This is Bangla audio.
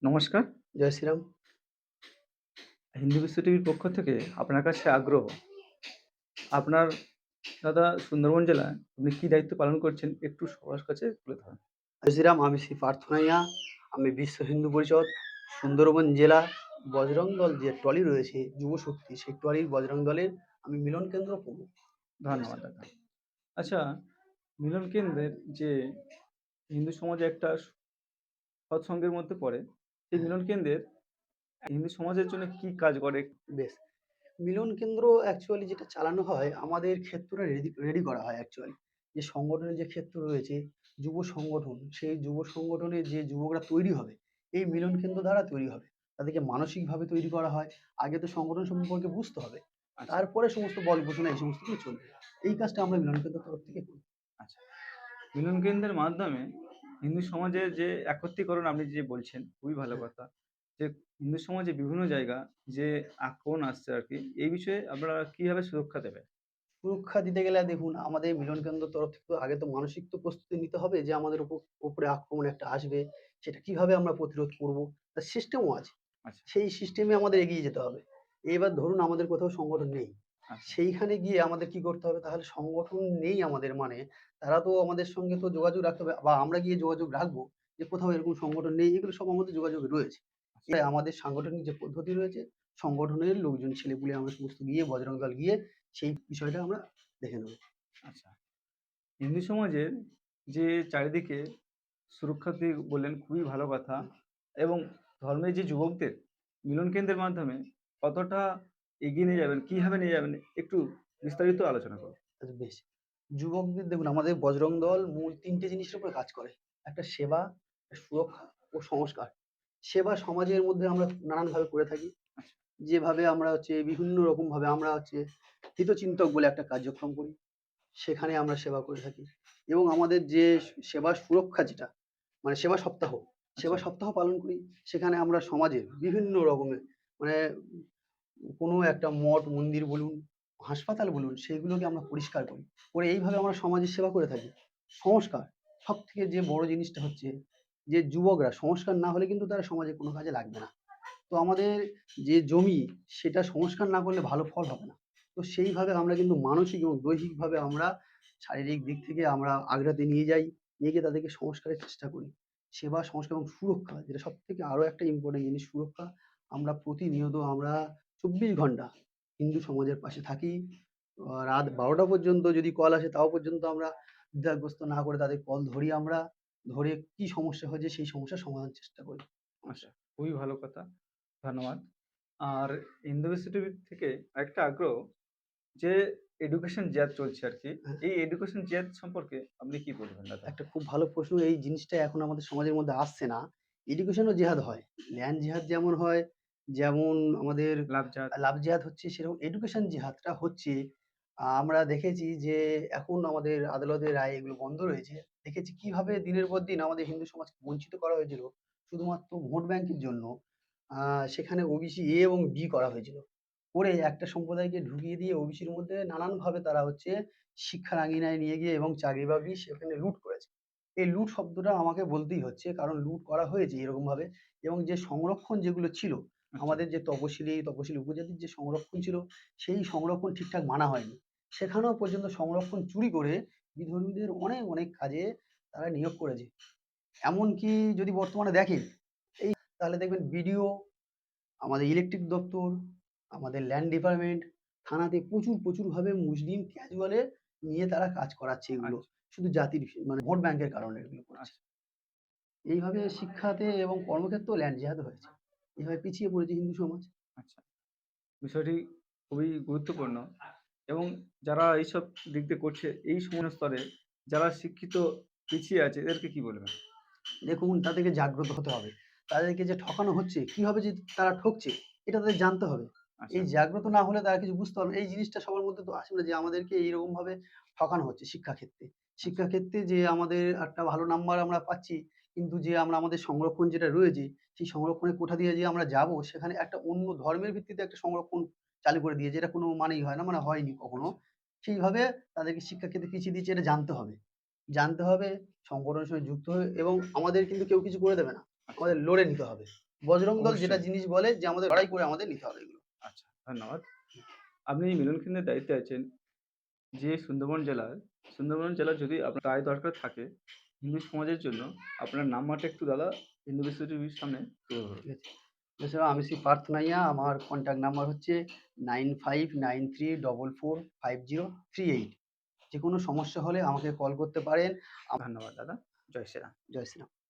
নমস্কার। জয় শ্রীরাম। হিন্দু বিশ্ব টিভির পক্ষ থেকে আপনার কাছে আগ্রহ, আপনার দাদা সুন্দরবন জেলায় আপনি কি দায়িত্ব পালন করছেন একটু সবার কাছে তুলে ধরেন। জয় শ্রীরাম। আমি শ্রী পার্থনাইয়া। আমি বিশ্ব হিন্দু পরিষদ সুন্দরবন জেলা বজরং দল যে ট্রলি রয়েছে যুব শক্তি, সেই ট্রলির বজরং দলের আমি মিলন কেন্দ্র প্রমুখ। জয় ধন্যবাদ শ্রীরাম। দাদা। আচ্ছা, মিলন কেন্দ্রের যে হিন্দু সমাজে একটা সৎসঙ্গের মধ্যে পড়ে, সেই হ্যাঁ, মিলন কেন্দ্রের হিন্দু সমাজের জন্য কি কাজ করে? বেশ। মিলন কেন্দ্র অ্যাকচুয়ালি যেটা চালানো হয়, আমাদের ক্ষেত্রটা রেডি করা হয় অ্যাকচুয়ালি। যে সংগঠনের যে ক্ষেত্র রয়েছে, যুব সংগঠন, সেই যুব সংগঠনে যে যুবকরা তৈরি হবে, এই মিলন কেন্দ্র দ্বারা তৈরি হবে। তাদেরকে মানসিকভাবে তৈরি করা হয়। আগে তো সংগঠন সম্পর্কে বুঝতে হবে। আচ্ছা, তারপরে সমস্ত বল ঘোষণা এই সমস্ত কিছু চলবে। এই কাজটা আমরা মিলন কেন্দ্রের তরফ থেকে করি। আচ্ছা। মিলন কেন্দ্রের মাধ্যমে হিন্দু সমাজের যে একত্রীকরণ আপনি যে বলছেন, খুবই ভালো হ্যাঁ। কথা। যে হিন্দু সমাজে বিভিন্ন জায়গা যে আক্রমণ আসছে আরকি, এই বিষয়ে আপনারা কিভাবে সুরক্ষা দেবেন? সুরক্ষা দিতে গেলে দেখুন, আমাদের মিলন কেন্দ্র তরফ থেকে তো আগে তো মানসিক তো প্রস্তুতি নিতে হবে যে আমাদের উপরে আক্রমণ একটা আসবে। সেটা কিভাবে আমরা প্রতিরোধ করব? তার সিস্টেমও আছে। আচ্ছা, সেই সিস্টেমে আমাদের এগিয়ে যেতে হবে। এবার ধরুন আমাদের কোথাও সংগঠন নেই। আচ্ছা, সেইখানে গিয়ে আমাদের কি করতে হবে? তাহলে সংগঠন নেই আমাদের মানে, তারা তো আমাদের সঙ্গে তো যোগাযোগ রাখতে হবে বা আমরা গিয়ে যোগাযোগ রাখবো যে কোথাও এরকম সংগঠন নেই। এগুলো সব আমাদের যোগাযোগে রয়েছে। আচ্ছা, এটাই আমাদের সাংগঠনিক যে পদ্ধতি রয়েছে, সংগঠনের লোকজন ছেলেপুলে আমরা সমস্ত গিয়ে বজরং দল গিয়ে সেই বিষয়টা আমরা দেখে নেব। আচ্ছা। হিন্দু সমাজের যে চারিদিকে সুরক্ষা দিয়ে বললেন খুবই ভালো কথা এবং ধর্মের যে যুবকদের মিলন কেন্দ্রের মাধ্যমে কতটা এগিয়ে নিয়ে যাবেন, কিভাবে নিয়ে যাবেন একটু বিস্তারিত আলোচনা করুন। আচ্ছা, বেশ। যুবকদের দেখুন, আমাদের বজরং দল মূল ৩ টে জিনিসের উপরে কাজ করে। একটা সেবা, সুরক্ষা ও সংস্কার। সেবা সমাজের মধ্যে আমরা নানানভাবে করে থাকি। আচ্ছা, যেভাবে আমরা বিভিন্ন রকমভাবে আমরা হিতচিন্তক বলে একটা কার্যক্রম করি। সেখানে আমরা সেবা করে থাকি এবং আমাদের যে সেবা সুরক্ষা যেটা, মানে সেবা সপ্তাহ, আচ্ছা, সেবা সপ্তাহ পালন করি। সেখানে আমরা সমাজের বিভিন্ন রকমের মানে কোনো একটা মঠ মন্দির বলুন, হাসপাতাল বলুন, সেগুলোকে আমরা পরিষ্কার করি। করে এইভাবে আমরা সমাজের সেবা করে থাকি। সংস্কার, সবথেকে যে বড় জিনিসটা হচ্ছে যে যুবকরা সংস্কার না হলে কিন্তু তারা সমাজে কোনো কাজে লাগবে না। তো আমাদের যে জমি, সেটা সংস্কার না করলে ভালো ফল হবে না। তো সেইভাবে আমরা কিন্তু মানসিক এবং দৈহিকভাবে আমরা শারীরিক দিক থেকে আমরা আগ্রাতে নিয়ে যাই। নিয়ে গিয়ে তাদেরকে সংস্কারের চেষ্টা করি। সেবা, সংস্কার এবং সুরক্ষা, যেটা সবথেকে আরো একটা ইম্পোর্টেন্ট জিনিস সুরক্ষা। আমরা প্রতিনিয়ত আমরা ২৪ ঘন্টা হিন্দু সমাজের পাশে থাকি। রাত ১২টা পর্যন্ত যদি কল আসে তাও পর্যন্ত আমরা দ্বিধাগ্রস্ত না করে তাদের কল ধরি আমরা। ধরে কি সমস্যা হয়েছে সেই সমস্যার সমাধানের চেষ্টা করি আমরা। আচ্ছা, খুবই ভালো কথা। ধন্যবাদ। আর ইউনিভার্সিটি থেকে আরেকটা আগ্রহ যে এডুকেশন জেহাদ চলছে আরকি। হ্যাঁ। এই এডুকেশন জেহাদ সম্পর্কে আপনি কি বলবেন দাদা? একটা খুব ভালো প্রশ্ন। এই জিনিসটা এখন আমাদের সমাজের মধ্যে আসছে না। এডুকেশনও জিহাদ হয়। ল্যান্ড জিহাদ যেমন হয়, যেমন আমাদের লাভ জাহাজ লাভ জিহাদ হচ্ছে, সেরকম এডুকেশন জিহাদটা হচ্ছে। আমরা দেখেছি যে এখন আমাদের আদালতের রায়ে এগুলো বন্ধ রয়েছে। দেখেছি কিভাবে দিনের পর দিন আমাদের হিন্দু সমাজকে বঞ্চিত করা হয়েছিল শুধুমাত্র ভোট ব্যাংকের জন্য। আ সেখানে ওবিসি এ এবং বি করা হয়েছিল। করে একটা সম্প্রদায়কে ঢুকিয়ে দিয়ে ওবিসির মধ্যে নানানভাবে তারা শিক্ষার আঙিনায় নিয়ে গিয়ে এবং চাকরি-বাকরি সেখানে লুট করেছে। এই লুট শব্দটা আমাকে বলতেই হচ্ছে, কারণ লুট করা হয়েছে এরকমভাবে। এবং যে সংরক্ষণ যেগুলো ছিল, আচ্ছা, আমাদের যে তপশিলি উপজাতির যে সংরক্ষণ ছিল, সেই সংরক্ষণ ঠিকঠাক মানা হয়নি। সেখানেও পর্যন্ত সংরক্ষণ চুরি করে বিধর্মীদের অনেক, অনেক কাজে তারা নিয়োগ করেছে। এমনকি যদি বর্তমানে দেখেন, তাহলে দেখবেন বিডিও, আমাদের ইলেকট্রিক দপ্তর, আমাদের ল্যান্ড ডিপার্টমেন্ট, থানাতে প্রচুরভাবে মুসলিম ক্যাজুয়ালে নিয়ে তারা কাজ করাচ্ছে এগুলো। আচ্ছা, শুধু জাতির মানে ভোট ব্যাংকের কারণে এগুলো করছে। আচ্ছা, এইভাবে শিক্ষাতে এবং কর্মক্ষেত্রেও ল্যান্ড জেহাদ হয়েছে। এভাবে পিছিয়ে পড়েছে হিন্দু সমাজ। আচ্ছা। বিষয়টি খুবই গুরুত্বপূর্ণ এবং যারা এইসব দিক দিয়ে করছে এই সময় স্তরে যারা শিক্ষিত পিছিয়ে আছে এদেরকে কি বলবেন? দেখুন, তাদেরকে জাগ্রত হতে হবে। তাদেরকে যে ঠকানো হচ্ছে, কিভাবে যে তারা ঠকছে, এটা তাদের জানতে হবে। আচ্ছা, এই জাগ্রত না হলে তারা কিছু বুঝতে পারবে না। এই জিনিসটা সবার মধ্যে তো আসে না যে আমাদেরকে এইরকমভাবে ঠকানো হচ্ছে শিক্ষাক্ষেত্রে। আচ্ছা, শিক্ষাক্ষেত্রে যে আমাদের একটা ভালো নাম্বার আমরা পাচ্ছি, কিন্তু যে আমরা আমাদের সংরক্ষণ যেটা রয়েছে, সেই সংরক্ষণের কোঠা দিয়ে যে আমরা যাবো, সেখানে একটা অন্য ধর্মের ভিত্তিতে একটা সংরক্ষণ চালু করে দিয়েছে। এটা কোনো মানেই হয় না, মানে হয়নি কখনো। আচ্ছা, সেইভাবে তাদেরকে শিক্ষাক্ষেত্রে পিছিয়ে দিচ্ছে, এটা জানতে হবে। জানতে হবে, সংগঠনের সঙ্গে যুক্ত হয়ে, এবং আমাদের কিন্তু কেউ কিছু করে দেবে না। আচ্ছা, আমাদের লড়ে নিতে হবে। বজরং দল যেটা অবশ্যই। জিনিস বলে যে আমাদের লড়াই করে আমাদের নিতে হবে এগুলো। আচ্ছা, ধন্যবাদ। আপনি এই মিলন কেন্দ্রের দায়িত্বে আছেন যে সুন্দরবন জেলার যদি আপনার রায় দরকার থাকে হিন্দু সমাজের জন্য আপনার নাম্বারটা একটু দাদা হিন্দু বিশ্ব টিভির সামনে তুলে ধরুন। ঠিক আছে? এছাড়া আমি শ্রী পার্থ নাইয়া, আমার কন্ট্যাক্ট নাম্বার হচ্ছে 9593445038। যেকোনো সমস্যা হলে আমাকে কল করতে পারেন। ধন্যবাদ দাদা। জয় শ্রীরাম। জয় শ্রীরাম।